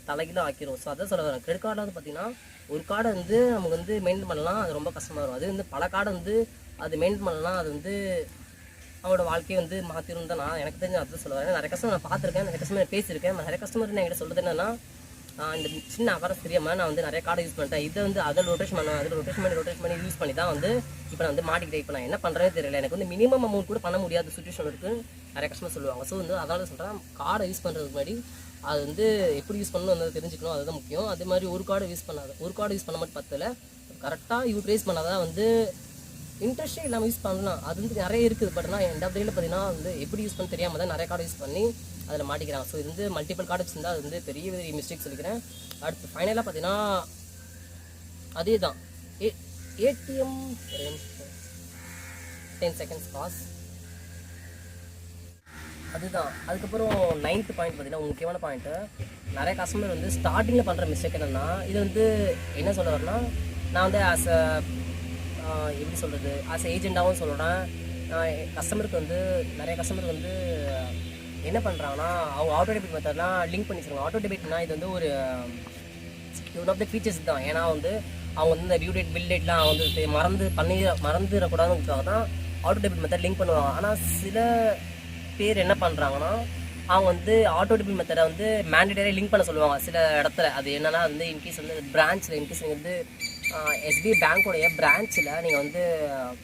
தலைகீழாக ஆக்கிரும். ஸோ அதான் சொல்ல வரேன், கிரெடிட் கார்டில் வந்து பார்த்தீங்கன்னா ஒரு கார்டை வந்து நமக்கு வந்து மெயின்டைன் பண்ணலாம், அது ரொம்ப கஷ்டமாக வரும். அது வந்து பல கார்டை வந்து அது மெயின்டைன் பண்ணலாம், அது வந்து அவனோட வாழ்க்கையை வந்து மாற்றிடும் தான் நான் எனக்கு தெரிஞ்சு அதுதான் சொல்ல வரேன். நிறைய கஸ்டமர் நான் பார்த்துருக்கேன், நிறைய கஸ்டமர் பேசியிருக்கேன். நிறைய கஸ்டமர் என்கிட்ட சொல்கிறது என்னன்னா, இந்த சின்ன அவாரம் தெரியாமல் நான் வந்து நிறைய கார்டு யூஸ் பண்ணிட்டேன், இதை வந்து அதில் ரொட்டேஷன் பண்ணி யூஸ் பண்ணி தான் வந்து இப்போ நான் வந்து மாட்டிக்கிட்டேன். இப்போ நான் என்ன பண்ணுறேன்னு தெரியல, எனக்கு வந்து மினிமம் அமௌண்ட் கூட பண்ண முடியாத சுச்சுவேஷன் இருக்குன்னு நிறைய கஸ்டமர் சொல்லுவாங்க. ஸோ வந்து அதனால சொல்கிறேன், கார்டை யூஸ் பண்ணுறதுக்கு முன்னாடி அது வந்து எப்படி யூஸ் பண்ணணும் வந்து தெரிஞ்சுக்கணும், அதுதான் முக்கியம். அதே மாதிரி ஒரு கார்டு யூஸ் பண்ண மட்டும் பத்தல, கரெக்டாக யூட்டிலைஸ் பண்ணாதான் வந்து இன்ட்ரெஸ்டே இல்லாமல் யூஸ் பண்ணலாம். அது வந்து நிறைய இருக்குது. பட் ஆனால் எண்ட் ஆஃப் டேயில் பார்த்தீங்கன்னா வந்து எப்படி யூஸ் பண்ண தெரியாமல் தான் நிறைய கார்டு யூஸ் பண்ணி அதில் மாட்டிக்கிறாங்க. ஸோ இது வந்து மல்டிபிள் கார்டு வச்சுருந்தா அது வந்து பெரிய மிஸ்டேக் சொல்லிக்கிறேன். அடுத்து ஃபைனலாக பார்த்தீங்கன்னா அதே தான் ஏடிஎம் 10 seconds பாஸ். அதுதான். அதுக்கப்புறம் 9th பாயிண்ட் பார்த்தீங்கன்னா முக்கியமான பாயிண்ட்டு, நிறைய கஸ்டமர் வந்து ஸ்டார்டிங்கில் பண்ணுற மிஸ்டேக் என்னென்னா, இது வந்து என்ன சொல்ல வரேன்னா, நான் வந்து எப்படி சொல்கிறது, ஏஜெண்டாகவும் சொல்கிறேன். கஸ்டமருக்கு வந்து நிறைய கஸ்டமருக்கு வந்து என்ன பண்ணுறாங்கன்னா, அவங்க ஆட்டோ டெபிட் மெத்தட்லாம் லிங்க் பண்ணி வச்சுருக்காங்க. ஆட்டோ டெபிட்னா இது வந்து ஒரு ஒன் ஆஃப் த ஃபீச்சர்ஸ் தான். ஏன்னா வந்து அவங்க வந்து இந்த டியூ டேட் பில் டேட்லாம் வந்து மறந்துடக்கூடாதுங்கிறதுக்காக தான் ஆட்டோ டெபிட் மெத்தட் லிங்க் பண்ணுவாங்க. ஆனால் சில பேர் என்ன பண்ணுறாங்கன்னா, அவங்க வந்து ஆட்டோ டெபிட் மெத்தடை வந்து மேண்டேட்டரி லிங்க் பண்ண சொல்லுவாங்க சில இடத்துல. அது என்னன்னா வந்து இன்கேஸ் வந்து பிரான்ச்சில் இன்கேஸ் நீங்கள் வந்து எஸ்பிஐ பேங்க்கோடைய பிரான்ச்சில் நீங்கள் வந்து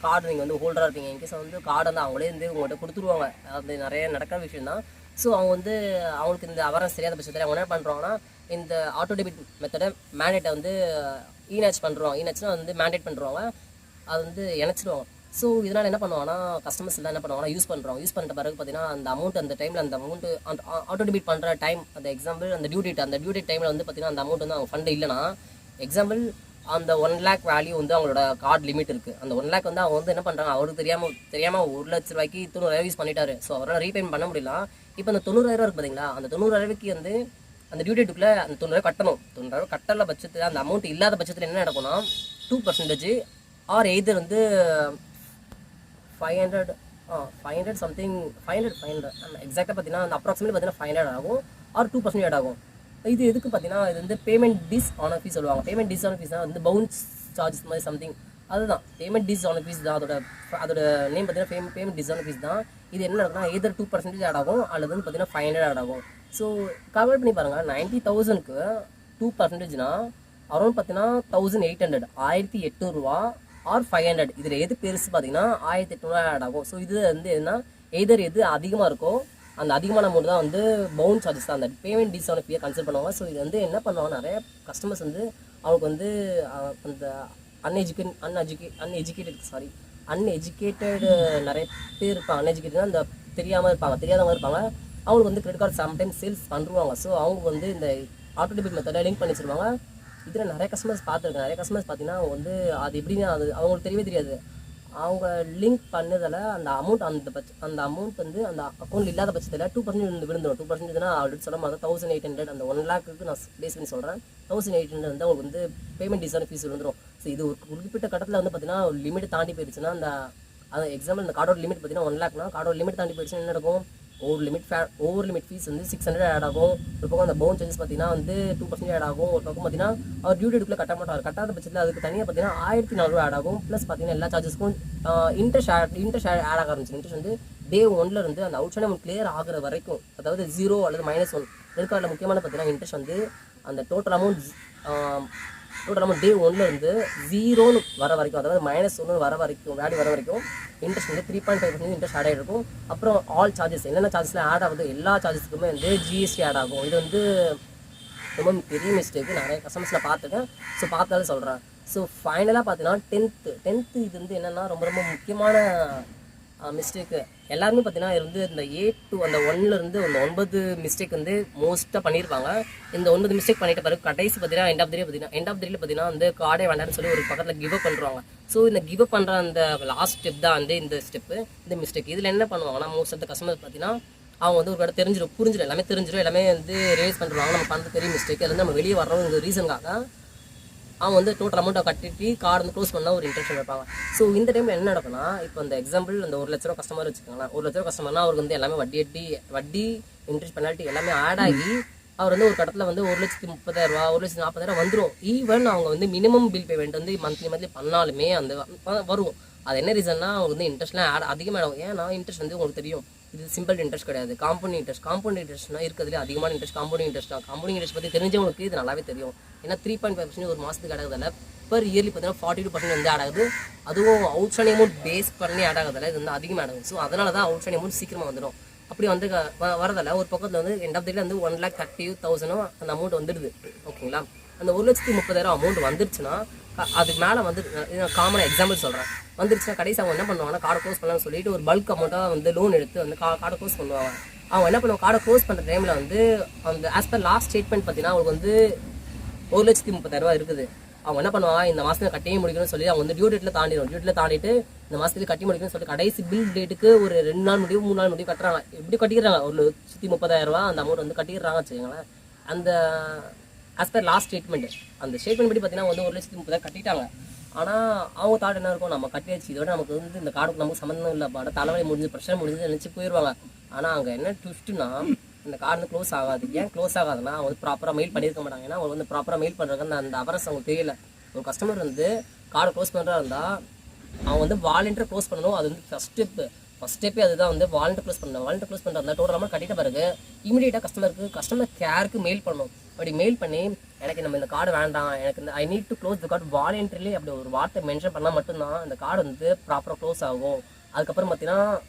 கார்டு நீங்கள் வந்து ஹோல்டராக இருப்பீங்க. இன்கேஸ் வந்து கார்டு வந்து அவங்களே வந்து உங்கள்கிட்ட கொடுத்துருவாங்க. அது நிறைய நடக்கிற விஷயம் தான். ஸோ அவங்க வந்து அவங்களுக்கு இந்த அவரம் தெரியாத பட்சத்தில் அவங்க என்ன பண்ணுறாங்கன்னா இந்த ஆட்டோ டெபிட் மெத்தடை மேண்டேட்டை வந்து ஈனாச் பண்ணுறோம். ஈனாச்னா வந்து மேண்டேட் பண்ணுறவங்க அது வந்து இணைச்சிடுவாங்க. ஸோ இதனால் என்ன பண்ணுவாங்கன்னா கஸ்டமர்ஸ் எல்லாம் என்ன பண்ணுவாங்கன்னா யூஸ் பண்ணிட்ட பிறகு பார்த்தீங்கன்னா அந்த அமௌண்ட் அந்த டைமில் அந்த அமௌண்ட் அந்த ஆட்டோ டெபிட் பண்ணுற டைம் அந்த எக்ஸாம்பிள் அந்த டியூ டேட் டைமில் வந்து பார்த்தீங்கன்னா அந்த அமௌண்ட் வந்து அவங்க ஃபண்டு இல்லைனா எக்ஸாம்பிள் அந்த 1 lakh வேல்யூ வந்து அவங்களோட கார்டு லிமிட் இருக்குது. அந்த 1 lakh வந்து அவங்க வந்து என்ன பண்ணுறாங்க அவருக்கு தெரியாமல் 1 லட்ச ரூபாய்க்கு 90,000 யூஸ் பண்ணிட்டாரு. ஸோ அவரால் ரீபேமெண்ட் பண்ண முடியல. இப்போ அந்த 90,000 இருக்குது பார்த்தீங்களா, அந்த 90,000க்கு வந்து அந்த டியூ டேட்டுக்குள்ளே அந்த 90,000 கட்டணும். 90,000 கட்டல பட்சத்தில் அந்த அமௌண்ட் இல்லாத பட்சத்தில் என்ன நடக்கும்னா 2% ஆர் எய்தர் வந்து 500 சம்திங் 500 எக்ஸாக்டாக பார்த்தீங்கன்னா அந்த அப்ராக்சிமேட்லி பார்த்தீங்கன்னா 500 ஆகும் ஆர் 2% ஆட் ஆகும். இது எதுக்கு பார்த்தீங்கன்னா இது வந்து பேமெண்ட் டிஸ் ஆன் ஃபீஸ் சொல்லுவாங்க. பேமெண்ட் டிஸ் ஆன் ஃபீஸ் தான் வந்து பவுன்ஸ் சார்ஜஸ் மாதிரி சம்திங். அதுதான் பேமெண்ட் டிஸ் ஆன் ஃபீஸ் தான். அதோட நேம் பார்த்தீங்கன்னா பேமெண்ட் டிஸ் ஆன் ஃபீஸ் தான். இது என்ன நடக்குன்னா எதர் 2% ஆட் ஆகும் அல்லது வந்து பார்த்தீங்கன்னா 500 ஆட் ஆகும். ஸோ கால்குலேட் பண்ணி பாருங்கள், 90,000க்கு 2%னா அரௌண்ட் பார்த்தீங்கன்னா 1,800 1800 ஆர் 500. இதில் எது பெருசு பார்த்தீங்கன்னா 1800 ஆட் ஆகும். ஸோ இது வந்து என்ன எது அதிகமாக இருக்கோ அந்த அதிகமான அமௌண்ட் தான் வந்து பவுன் சார்ஜஸ் தான், அந்த பேமெண்ட் டிஸ் ஆன் ஃபீயை கன்சிடர் பண்ணுவாங்க. ஸோ இது வந்து என்ன பண்ணுவாங்க, நிறைய கஸ்டமர்ஸ் வந்து அவங்களுக்கு வந்து அந்த அன்எஜுகேட்டட் நிறைய பேர் இருப்பாங்க. அன்எஜுகேட்டட்னா அந்த தெரியாதவங்க இருப்பாங்க. அவங்களுக்கு வந்து கிரெடிட் கார்டு சம்டைம்ஸ் சேல்ஸ் பண்ணுவாங்க. ஸோ அவங்க வந்து இந்த ஆட்டோ டெபிட் மெத்தடை லிங்க் பண்ணி வச்சிருவாங்க. இதில் நிறைய கஸ்டமர்ஸ் பார்த்துருக்கேன். நிறைய கஸ்டமர்ஸ் பார்த்தீங்கன்னா வந்து அது எப்படின்னா அது அவங்களுக்கு தெரியவே தெரியாது. அவங்க லிங்க் பண்ணதில் அந்த அமௌண்ட் வந்து அந்த அக்கௌண்ட் இல்லாத பட்சத்தில் 2% வந்து விழுந்துடும். 2%னா ஆல்ரெடி சொல்ல மாதிரி 1,800 அந்த 1 lakhக்கு நான் பேஸ் பண்ணி சொல்கிறேன். 1,800 வந்து அவங்களுக்கு வந்து பேமெண்ட் டிஸான ஃபீஸ் விழுந்துடும். ஸோ இது ஒரு குறிப்பிட்ட கட்டத்தில் வந்து பார்த்தீங்கன்னா ஒரு லிமிட் தாண்டி போயிடுச்சுன்னா அந்த எக்ஸாம்பிள் இந்த கார்டோட லிமிட் பார்த்தீங்கன்னா 1 lakhனா கார்டோட லிமிட் தாண்டி போயிடுச்சுன்னா என்ன நடக்கும், ஓவர் லிமிட் ஃபீஸ் வந்து 600 ஆட் ஆகும். ஒரு பக்கம் அந்த பவுன் சார்ஜஸ் பார்த்தீங்கன்னா வந்து 2% ஆட் ஆகும். ஒரு பக்கம் பார்த்தீங்கன்னா அவர் டியூ டேட்டுக்குள்ளே கட்ட மாட்டார். கட்டாத பட்சத்தில் அதுக்கு தனியாக பார்த்தீங்கன்னா 1,400 ஆட் ஆகும். ப்ளஸ் பார்த்தீங்கன்னா எல்லா சார்ஜஸ்க்கும் இன்ட்ரெஸ்ட் ஆட் ஆக ஆரம்பிச்சு. இன்ட்ரெஸ்ட் வந்து டே 1ல இருந்து அந்த அவுட்ஸ்டாண்டிங் அமௌண்ட் கிளியர் ஆகிற வரைக்கும், அதாவது 0 அல்லது -1. கிரெடிட் கார்டில் முக்கியமான பார்த்தீங்கன்னா இன்ட்ரெஸ்ட் வந்து அந்த டோட்டல் அமௌண்ட் டே 1ல இருந்து 0ன்னு வர வரைக்கும், அதாவது -1 வர வரைக்கும் வேல்யூ வர வரைக்கும் இன்ட்ரெஸ்ட் வந்து 3.5% இன்ட்ரெஸ்ட் ஆட் ஆகிருக்கும். அப்புறம் ஆல் சார்ஜஸ் என்னென்ன சார்ஜஸ்லாம் ஆட் ஆகுது எல்லா சார்ஜஸ்க்குமே வந்து ஜிஎஸ்டி ஆட் ஆகும். இது வந்து ரொம்ப பெரிய மிஸ்டேக்கு, நிறைய கஸ்டமர்ஸில் பார்த்துருக்கேன். ஸோ பார்த்தாலும் சொல்கிறேன். ஸோ ஃபைனலாக பார்த்தீங்கன்னா 10th இது வந்து என்னென்னா ரொம்ப முக்கியமான மிஸ்டேக்கு. எல்லாருமே பார்த்தீங்கன்னா இது வந்து இந்த 8 to அந்த 1லேருந்து அந்த 9 மிஸ்டேக் வந்து மோஸ்ட்டாக பண்ணியிருப்பாங்க. இந்த 9 மிஸ்டேக் பண்ணிட்ட பிறகு கடைசி பார்த்தீங்கன்னா எண்ட் ஆஃப் த டே பார்த்தீங்கன்னா வந்து கார்டே வேண்டாம்னு சொல்லி ஒரு பக்கத்தில் கிவ் அப் பண்ணுறாங்க. ஸோ இந்த கிவ் அப் பண்ணுற அந்த லாஸ்ட் ஸ்டெப் தான் வந்து இந்த ஸ்டெப்பு, இந்த மிஸ்டேக். இதில் என்ன பண்ணுவாங்கன்னா மோஸ்ட் ஆஃப் த கஸ்டமர் பார்த்தீங்கன்னா அவங்க வந்து ஒரு கடை புரிஞ்சிடும் எல்லாமே வந்து ரிவைஸ் பண்ணுறாங்க. நம்ம பண்ணுறது பெரிய மிஸ்டேக். அதுலேருந்து நம்ம வெளியே வர்றோம் இந்த ரீசனுக்காக அவங்க வந்து டோட்டல் அமௌண்ட்டை கட்டிட்டு கார்டு வந்து க்ளோஸ் பண்ணால் ஒரு இன்ட்ரெஸ்ட் வைப்பாங்க. ஸோ இந்த டைமில் என்ன நடக்கும்னா, இப்போ அந்த எக்ஸாம்பிள் அந்த 1 லட்ச ரூபா கஸ்டமர் வச்சுக்கோங்களேன். 1 லட்ச ரூபா கஸ்டமர்னா அவருக்கு வந்து எல்லாமே வட்டி இன்ட்ரெஸ்ட் பெனால்ட்டி எல்லாமே ஆட் ஆகி அவர் வந்து ஒரு கட்டத்தில் வந்து 1,30,000 1,40,000 வந்துடும். ஈவன் அவங்க வந்து மினிமம் பில் பேமெண்ட் வந்து மந்த்லி பண்ணாலுமே அந்த வரும். அது என்ன ரீசன்னா அவங்க வந்து இன்ட்ரெஸ்ட்லாம் அதிகமாக ஆகும். ஏன்னா இன்ட்ரெஸ்ட் வந்து உங்களுக்கு தெரியும், இது சிம்பிள் இன்ட்ரெஸ்ட் கிடையாது, காம்பவுண்ட் இன்ட்ரெஸ்ட்னா இருக்கிறதுல அதிகமான இன்ட்ரெஸ்ட் காம்பவுண்டிங் இன்ட்ரெஸ்ட் தான். காம்பவுண்டிங் இன்ட்ரெஸ்ட் பற்றி தெரிஞ்சவங்களுக்கு இது நல்லாவே தெரியும். ஏன்னா 3.5% ஒரு மாதத்துக்கு ஆட் ஆகுதில்ல, பர் இயர்லி பார்த்தீங்கன்னா 42% வந்து ஆட் ஆகுது. அதுவும் அவுட்ஸ்டாண்டிங் அமௌண்ட் பேஸ் பண்ணி ஆட் ஆகுதில்ல, இது வந்து அதிகமாக ஆட் ஆகுது. ஸோ அதனால தான் அவுட்ஸ்டாண்டிங் அமௌண்ட் சீக்கிரமாக வந்துடும். அப்படி வந்து வரதில்ல ஒரு பக்கத்தில் வந்து எண்ட் ஆஃப் த டேல வந்து 1,30,000 அந்த அமௌண்ட் வந்துடுது. ஓகேங்களா, அந்த 1,30,000 அமௌண்ட் வந்துருச்சுன்னா அதுக்கு மேலே வந்து காமனாக எக்ஸாம்பிள் சொல்கிறேன் வந்துருச்சுன்னா கடைசி அவங்க என்ன பண்ணுவாங்கன்னா கார்டை க்ளோஸ் பண்ணலாம்னு சொல்லிட்டு ஒரு பல்க் அமௌண்ட்டாக வந்து லோன் எடுத்து வந்து கார்டை க்ளோஸ் பண்ணுவாங்க. அவங்க என்ன பண்ணுவாங்க, கார்டை க்ளோஸ் பண்ணுற டைமில் வந்து அந்த ஆஸ் பர் லாஸ்ட் ஸ்டேட்மெண்ட் பார்த்தீங்கன்னா அவங்களுக்கு வந்து 1,30,000 இருக்குது. அவங்க என்ன பண்ணுவாங்க, இந்த மாதத்துல கட்டியே முடிக்கணும்னு சொல்லி அவங்க வந்து டியூ டேட்டில் தாண்டிட்டு இந்த மாதத்துக்கு கட்டி முடிக்கணும்னு சொல்லி கடைசி பில் டேட்டுக்கு ஒரு 2 நாள் முடிவு 3 நாள் முடிவு கட்டுறாங்க. எப்படி கட்டிக்கிறாங்க, 1,30,000 அந்த அமௌண்ட் வந்து கட்டிடுறாங்க வச்சுக்கோங்களேன். அந்த ஆஸ் பர் லாஸ்ட் ஸ்டேட்மெண்ட் அந்த ஸ்டேட்மெண்ட் படி பார்த்தீங்கன்னா வந்து 1,30,000 கட்டிட்டாங்க. ஆனால் அவங்க தாட் என்ன இருக்கும், நம்ம கட்டியாச்சு, இதோட நமக்கு வந்து இந்த கார்டுக்கு நமக்கு சம்மந்தம் இல்லை, பாட தலைவலி முடிஞ்சு பிரச்சனை முடிஞ்சு நினச்சி போயிடுவாங்க. ஆனால் அங்கே என்ன ட்விஸ்ட்டுனா இந்த கார்டு வந்து க்ளோஸ் ஆகாது. ஏன் க்ளோஸ் ஆகாதுன்னா அவங்க வந்து ப்ராப்பராக மெயில் பண்ணியிருக்க மாட்டாங்க. ஏன்னா அவங்க வந்து ப்ராப்பராக மெயில் பண்ணுறாங்க அந்த அவரஸ் அவங்களுக்கு தெரியல. ஒரு கஸ்டமர் வந்து கார்டை க்ளோஸ் பண்ணுறா இருந்தால் அவங்க வந்து வாலண்டியர் க்ளோஸ் பண்ணணும். அது வந்து ஃபஸ்ட் ஸ்டெப்பே அதுதான் வந்து வாலண்டியர் க்ளோஸ் பண்ணணும். வாலண்டியர் க்ளோஸ் பண்ணுற அந்த டோட்டல் அமௌண்ட் கட்டிட்ட பிறகு இமீடியட்டாக கஸ்டமர் கேருக்கு மெயில் பண்ணணும். அப்படி மெயில் பண்ணி எனக்கு நம்ம இந்த கார்டு வேண்டாம், எனக்கு இந்த I need to close the card voluntarily அப்படி ஒரு வார்த்தை மென்ஷன் பண்ணால் மட்டும்தான் இந்த கார்டு வந்து ப்ராப்பராக க்ளோஸ் ஆகும். அதுக்கப்புறம் பார்த்தீங்கன்னா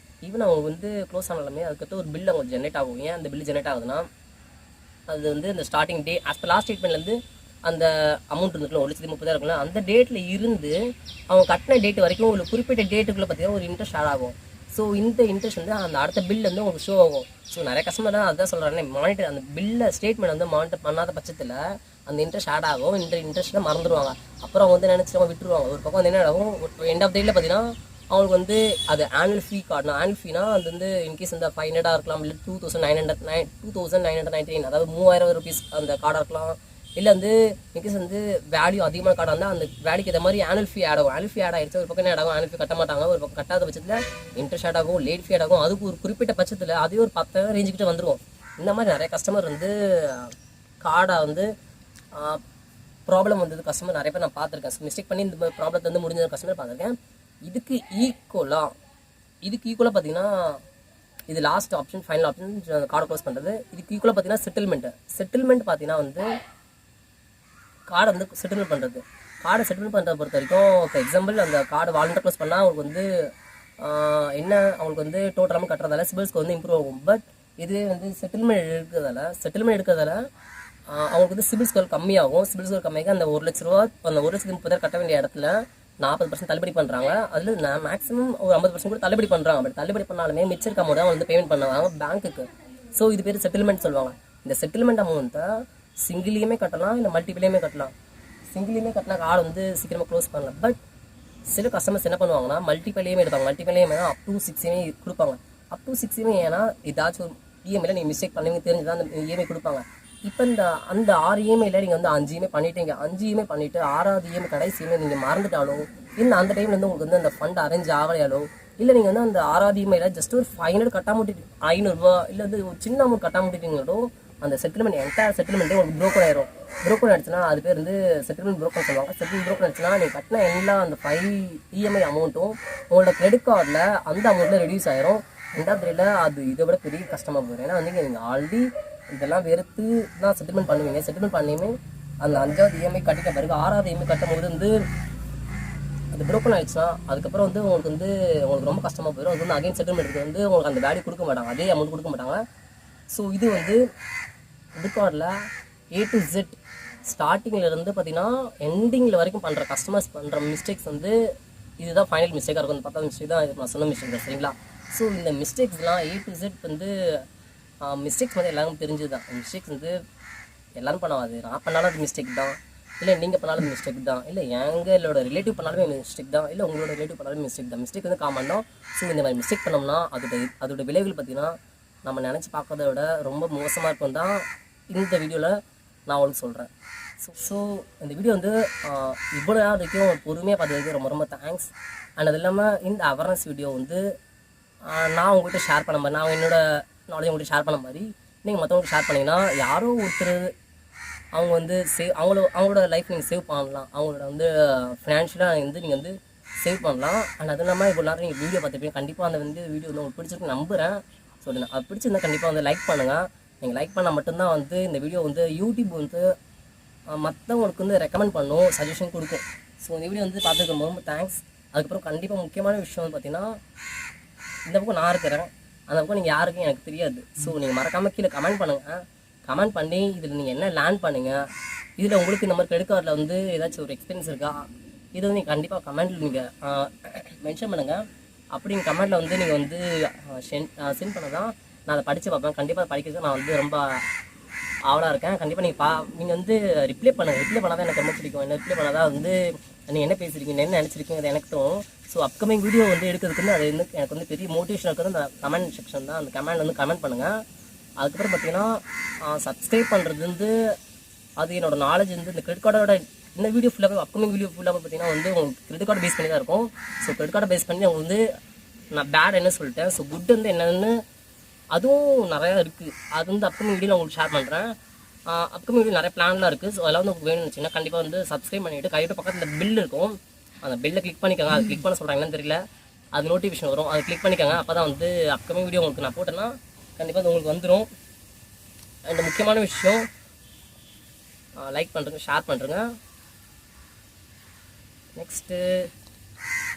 ஈவன் அவங்க வந்து க்ளோஸ் ஆனாலுமே அதுக்கப்புறம் ஒரு பில் அவங்க ஜென்ரேட் ஆகும். ஏன் அந்த பில் ஜென்ரேட் ஆகுதுன்னா அது வந்து இந்த ஸ்டார்டிங் டே ஆஸ் லாஸ்ட் ஸ்டேட்மெண்ட்லேருந்து அந்த அமௌண்ட் இருந்துக்கலாம் 1,30,000 இருக்குல்ல, அந்த டேட்டில் இருந்து அவங்க கட்டின டேட் வரைக்கும் ஒரு குறிப்பிட்ட டேட்டுக்குள்ளே பார்த்தீங்கன்னா ஒரு இன்ட்ரெஸ்ட் ஆட் ஆகும். ஸோ இந்த இன்ட்ரெஸ்ட் வந்து அந்த அடுத்த பில் வந்து உங்களுக்கு ஷோ ஆகும். ஸோ நிறைய கஸ்டமர் தான் அதுதான் சொல்கிறேன், மானிட்டர் அந்த பில்லை ஸ்டேட்மெண்ட் வந்து மானிட்டர் பண்ணாத பட்சத்தில் அந்த இன்ட்ரெஸ்ட் ஆட் ஆகும். இந்த இன்ட்ரெஸ்ட்டில் மறந்துடுவாங்க. அப்புறம் அவங்க வந்து நினச்சிட்டு விட்டுருவாங்க. ஒரு பக்கம் வந்து என்ன ஆகும், எண்ட் ஆஃப் டேட்டில் பார்த்தீங்கன்னா அவங்களுக்கு வந்து அது ஆனுவல் ஃபீ காட்டணும். ஆனுவல் ஃபீனா அது வந்து இன்கேஸ் இந்த 500 இருக்கலாம், இல்லை 2,999, அதாவது 3,000 ரூபீஸ் அந்த கார்டாக இருக்கலாம். இல்லை வந்து இன்கேஸ் வந்து வேல்யூ அதிகமான கார்டாக இருந்தால் அந்த வேல்யூக்கு ஏற்ற மாதிரி ஆனுவல் ஃபீ ஆட் ஆகும். ஆனுவல் ஃபீ ஆட் ஆகிடுச்சு, ஒரு பக்கம் என்ன ஆகும், ஆனுவல் ஃபீ கட்ட மாட்டாங்க. ஒரு பக்கம் கட்டாத பட்சத்தில் இன்ட்ரெஸ்ட் ஆட் ஆகும், லேட் ஃபீ ஆட் ஆகும். அதுக்கு ஒரு குறிப்பிட்ட பட்சத்தில் அதே ஒரு 10,000 ரேஞ்சுக்கிட்ட வந்துடும். இந்த மாதிரி நிறைய கஸ்டமர் வந்து கார்டை வந்து ப்ராப்ளம் வந்தது கஸ்டமர் நிறைய பேர் நான் பார்த்துருக்கேன். மிஸ்டேக் பண்ணி இந்த ப்ராப்ளத்தை வந்து முடிஞ்ச கஸ்டமர் பார்த்துருக்கேன். இதுக்கு ஈக்குவலாக பார்த்தீங்கன்னா இது லாஸ்ட் ஆப்ஷன், ஃபைனல் ஆப்ஷன் கார்டை க்ளோஸ் பண்ணுறது. இதுக்கு ஈக்குவலாக பார்த்தீங்கன்னா செட்டில்மெண்ட் பார்த்தீங்கன்னா வந்து கார்டை வந்து செட்டில்மெண்ட் பண்ணுறது. கார்டை செட்டில்மெண்ட் பண்ணுறத பொறுத்த வரைக்கும் ஃபார் எக்ஸாம்பிள் அந்த கார்டு வாலண்டர் க்ளோஸ் பண்ணால் அவங்களுக்கு வந்து என்ன அவங்களுக்கு வந்து டோட்டல் அமௌண்ட் கட்டுறதால சிபில் ஸ்கோர் வந்து இம்ப்ரூவ் ஆகும். பட் இது வந்து செட்டில்மெண்ட் எடுக்கிறதால அவங்களுக்கு வந்து சிபில் ஸ்கோர் கம்மியாகும். சிபில் ஸ்கோர் கம்மியாக அந்த 1,00,000 ரூபா அந்த 1,30,000 கட்ட வேண்டிய இடத்துல 40% தள்ளுபடி பண்ணுறாங்க. அதில் மேக்ஸிமம் ஒரு 50% கூட தள்ளுபடி பண்ணுறாங்க. பட் தள்ளுபடி பண்ணாலுமே மிச்சம் அமௌண்ட் தான் வந்து பேமெண்ட் பண்ணுவாங்க பேங்க்குக்கு. ஸோ இது பேர் செட்டில்மெண்ட் சொல்லுவாங்க. இந்த செட்டில்மெண்ட் அமௌண்ட்டை சிங்கிளையுமே கட்டலாம், இல்லை மல்டிபிளையுமே கட்டலாம். சிங்கிளையுமே கட்டினா கார்டு வந்து சீக்கிரமாக க்ளோஸ் பண்ணலாம். பட் சில கஸ்டமர்ஸ் என்ன பண்ணுவாங்கன்னா மல்டிபிளையுமே எடுப்பாங்க. மல்டிபிளையுமே தான் அப் டு 6 கொடுப்பாங்க. அப் டு 6 ஏன்னா ஏதாச்சும் ஒரு இஎம்ஐயில் நீங்கள் மிஸ்டேக் பண்ணுவீங்க தெரிஞ்சுதான் அந்த இஎம்ஐ கொடுப்பாங்க. இப்போ அந்த 6 இஎம்ஐயில் நீங்கள் வந்து 5 இஎம்ஐ பண்ணிட்டீங்க. 5 இஎம்ஐ பண்ணிவிட்டு 6வது இஎம்ஐ கடைசி இஎம்ஐ நீங்கள் மறந்துட்டாலும் இல்லை அந்த டைமில் வந்து உங்களுக்கு வந்து அந்த ஃபண்ட் அரேஞ்ச் ஆகலையாலோ இல்லை நீங்கள் வந்து அந்த 6வது இஎம்ஐயில் ஜஸ்ட் ஒரு 500 கட்டாம விட்டுட்டு 500 இல்லை வந்து ஒரு சின்ன அமௌண்ட் கட்டாம விட்டுட்டீங்களோ அந்த செட்டில்மெண்ட் என்டையர் செட்டில்மெண்ட்டே உங்களுக்கு ப்ரோக்கன் ஆயிரும். ப்ரோக்கன் ஆயிடுச்சுன்னா அது பேர் வந்து செட்டில்மெண்ட் ப்ரோக்கன் சொல்லுவாங்க. செட்டில்மெண்ட் ப்ரோக்கன் ஆயிடுச்சுன்னா நீங்கள் கட்டின எல்லா அந்த 5 இஎம்ஐ அமௌண்ட்டும் உங்களோட கிரெடிட் கார்டில் அந்த அமௌண்ட்டில் ரெடியூஸ் ஆயிரும். 2வது அது இதை விட பெரிய கஷ்டமாக போயிடும். ஏன்னா வந்து நீங்கள் ஆல்ரெடி இதெல்லாம் வெறுத்து தான் செட்டில்மெண்ட் பண்ணுவீங்க. செட்டில்மெண்ட் பண்ணியுமே அந்த 5வது இஎம்ஐ கட்டிட்ட பிறகு 6வது இஎம்ஐ கட்டும் போது வந்து அது ப்ரோக்கன் ஆயிடுச்சுன்னா அதுக்கப்புறம் வந்து உங்களுக்கு ரொம்ப கஷ்டமாக போயிடும். அது வந்து அகைன் செட்டில்மெண்ட்டுக்கு வந்து உங்களுக்கு அந்த வேல்யூ கொடுக்க மாட்டாங்க, அதே அமௌண்ட் கொடுக்க மாட்டாங்க. ஸோ இது வந்து கிரெடிட் கார்டில் A to Z ஸ்டார்டிங்கிலேருந்து பார்த்தீங்கன்னா எண்டிங்கில் வரைக்கும் பண்ணுற கஸ்டமர்ஸ் பண்ணுற மிஸ்டேக்ஸ் வந்து இதுதான் ஃபைனல் மிஸ்டேக்காக இருக்கும். அந்த 10வது மிஸ்டேக் தான் நான் சொன்ன மிஸ்டேக் தான், சரிங்களா? ஸோ இந்த மிஸ்டேக்ஸ்லாம் A to Z வந்து மிஸ்டேக்ஸ் வந்து எல்லாருக்கும் தெரிஞ்சது தான். மிஸ்டேக்ஸ் வந்து எல்லோரும் பண்ணாது. நான் பண்ணாலும் அது மிஸ்டேக் தான், இல்லை நீங்கள் பண்ணாலும் மிஸ்டேக் தான், இல்லை எங்களோட ரிலேட்டிவ் பண்ணாலுமே மிஸ்டேக் தான், இல்லை உங்களோட ரிலேட்டிவ் பண்ணாலும் மிஸ்டேக் தான். மிஸ்டேக் வந்து காமன் தான். ஸோ இந்த மாதிரி மிஸ்டேக் பண்ணோம்னா அதோட விளைவுகள் பார்த்தீங்கன்னா நம்ம நினச்சி பார்க்கறத விட ரொம்ப மோசமாக இருக்கும் தான் இந்த வீடியோவில் நான் உங்களுக்கு சொல்கிறேன். ஸோ இந்த வீடியோ வந்து இவ்வளோ வரைக்கும் பொறுமையாக பார்த்ததுக்கு ரொம்ப ரொம்ப தேங்க்ஸ். அண்ட் அது இல்லாமல் இந்த அவேர்னஸ் வீடியோ வந்து நான் உங்கள்கிட்ட ஷேர் பண்ண மாதிரி, நான் என்னோட நாலேஜ் உங்கள்கிட்ட ஷேர் பண்ண மாதிரி நீங்கள் மற்றவங்களுக்கு ஷேர் பண்ணிங்கன்னா யாரோ ஒருத்தர் அவங்க வந்து அவங்களோட லைஃப் நீங்கள் சேவ் பண்ணலாம். அவங்களோட வந்து ஃபினான்ஷியலாக வந்து நீங்கள் வந்து சேவ் பண்ணலாம். அண்ட் அது இல்லாமல் இவ்வளோ நேரம் நீங்கள் வீடியோ பார்த்துருப்பீங்க. கண்டிப்பாக அந்த வந்து வீடியோ வந்து உங்களுக்கு பிடிச்சிருக்கு நம்புகிறேன். ஸோ அது பிடிச்சிருந்தா கண்டிப்பாக வந்து லைக் பண்ணுங்கள். நீங்கள் லைக் பண்ணால் மட்டும்தான் வந்து இந்த வீடியோ வந்து யூடியூப் வந்து மற்றவங்களுக்கு வந்து ரெக்கமெண்ட் பண்ணும், சஜஷன் கொடுக்கும். ஸோ இந்த வீடியோ வந்து பார்த்துருக்க ரொம்ப தேங்க்ஸ். அதுக்கப்புறம் கண்டிப்பாக முக்கியமான விஷயம் வந்து பார்த்தீங்கன்னா இந்த பக்கம் நான் இருக்கிறேன், அந்த பக்கம் நீங்கள் யாருக்கும் எனக்கு தெரியாது. ஸோ நீங்கள் மறக்காமல் கீழே கமெண்ட் பண்ணுங்கள். கமெண்ட் பண்ணி இதில் நீங்கள் என்ன லேர்ன் பண்ணுங்கள், இதில் உங்களுக்கு இந்த மாதிரி கிரெடிட் கார்டில் வந்து ஏதாச்சும் ஒரு எக்ஸ்பீரியன்ஸ் இருக்கா, இது வந்து நீங்கள் கண்டிப்பாக கமெண்ட்டில் நீங்கள் மென்ஷன் பண்ணுங்கள். அப்படி நீங்கள் கமெண்ட்டில் வந்து நீங்கள் வந்து சென்ட் பண்ண தான் நான் அதை படித்து பார்ப்பேன். கண்டிப்பாக அதை படிக்கிறது நான் வந்து ரொம்ப ஆவலாக இருக்கேன். கண்டிப்பாக நீங்கள் வந்து ரிப்ளை பண்ணுங்கள். ரிப்ளை பண்ணால் தான் எனக்கு ரொம்ப பிடிக்கும். என்ன ரிப்ளை பண்ணால் தான் வந்து நீங்கள் என்ன பேசுகிறீங்க, என்ன நினச்சிருக்கீங்க, அது எனக்கு தோணும். ஸோ அப்கமிங் வீடியோ வந்து எடுக்கிறதுக்கு அது வந்து எனக்கு வந்து பெரிய மோட்டிவேஷன் இருக்கிறது அந்த கமெண்ட் செக்ஷன் தான். அந்த கமெண்ட் வந்து கமெண்ட் பண்ணுங்கள். அதுக்கப்புறம் பார்த்தீங்கன்னா சப்ஸ்கிரைப் பண்ணுறது வந்து அது என்னோடய நாலேஜ் வந்து இந்த கிரெடிட் கார்டோட இந்த வீடியோ ஃபுல்லாக அப்கமிங் வீடியோ ஃபுல்லாக பார்த்தீங்கன்னா வந்து உங்களுக்கு கிரெடிட் கார்டு பேஸ் பண்ணி தான் இருக்கும். ஸோ கிரெடிட் கார்டை பேஸ் பண்ணி அவங்க வந்து நான் பேட் என்ன சொல்லிட்டேன், ஸோ குட் வந்து என்னென்னு அதுவும் நிறையா இருக்குது. அது வந்து அப்கமிங் வீடியோவில் உங்களுக்கு ஷேர் பண்ணுறேன். அப்கமிங் வீடியோ நிறைய பிளான்லாம் இருக்குது. ஸோ அதெல்லாம் வந்து உங்களுக்கு வேணும்னு வச்சுன்னா கண்டிப்பாக வந்து சப்ஸ்கிரைப் பண்ணிவிட்டு கையோட பக்கத்தில் இந்த பில் இருக்கும், அந்த பில்லை கிளிக் பண்ணிக்கோங்க. அது கிளிக் பண்ண சொல்கிறாங்கன்னு தெரியல, அது நோட்டிஃபிகேஷன் வரும், அதை கிளிக் பண்ணிக்கோங்க. அப்போ தான் வந்து அப்கமிங் வீடியோ உங்களுக்கு நான் போட்டேன்னா கண்டிப்பாக அது உங்களுக்கு வந்துடும். அண்ட் முக்கியமான விஷயம் லைக் பண்ணுறேங்க, ஷேர் பண்ணுறேங்க. நெக்ஸ்ட்டு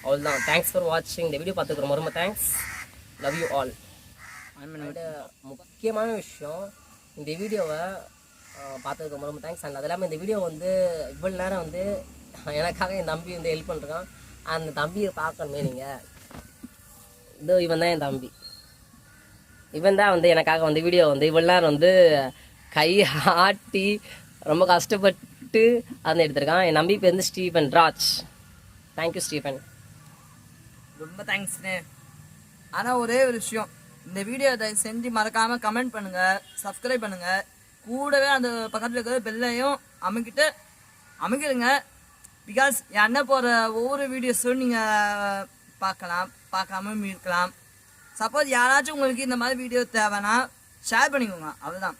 அவ்வளோதான். தேங்க்ஸ் ஃபார் வாட்சிங். இந்த வீடியோ பார்த்துக்கு ரொம்ப ரொம்ப தேங்க்ஸ். Love you all. முக்கியமான விஷயம், இந்த வீடியோவை பார்த்ததுக்கு ரொம்ப ரொம்ப தேங்க்ஸ். அண்ட் அது இல்லாமல் இந்த வீடியோ வந்து இவ்வளோ நேரம் வந்து எனக்காக என் தம்பி வந்து ஹெல்ப் பண்ணுறான். அந்த தம்பியை பார்க்கணுமே நீங்கள். இதோ இவன் தான் என் தம்பி. இவன் தான் வந்து எனக்காக வந்து வீடியோ வந்து இவ்வளோ நேரம் வந்து கை ஆட்டி ரொம்ப கஷ்டப்பட்டு அதை எடுத்திருக்கான். என் நம்பி பேர் வந்து ஸ்டீஃபன் ராஜ். Thank you Stephen. ரொம்ப தேங்க்ஸ்ண்ணே. ஆனால் ஒரே ஒரு விஷயம், இந்த வீடியோ தயவு செஞ்சு மறக்காமல் கமெண்ட் பண்ணுங்கள், சப்ஸ்கிரைப் பண்ணுங்கள். கூடவே அந்த பக்கத்தில் இருக்கிற பெல்லையும் அமைக்கிடுங்க. பிகாஸ் என் அண்ணன் போகிற ஒவ்வொரு வீடியோஸும் நீங்கள் பார்க்காம இருக்கலாம். சப்போஸ் யாராச்சும் உங்களுக்கு இந்த மாதிரி வீடியோ தேவைன்னா ஷேர் பண்ணிக்கோங்க. அவ்வளோதான்.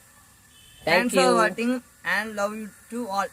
தேங்க்ஸ் ஃபார் வாட்சிங் and love you to all.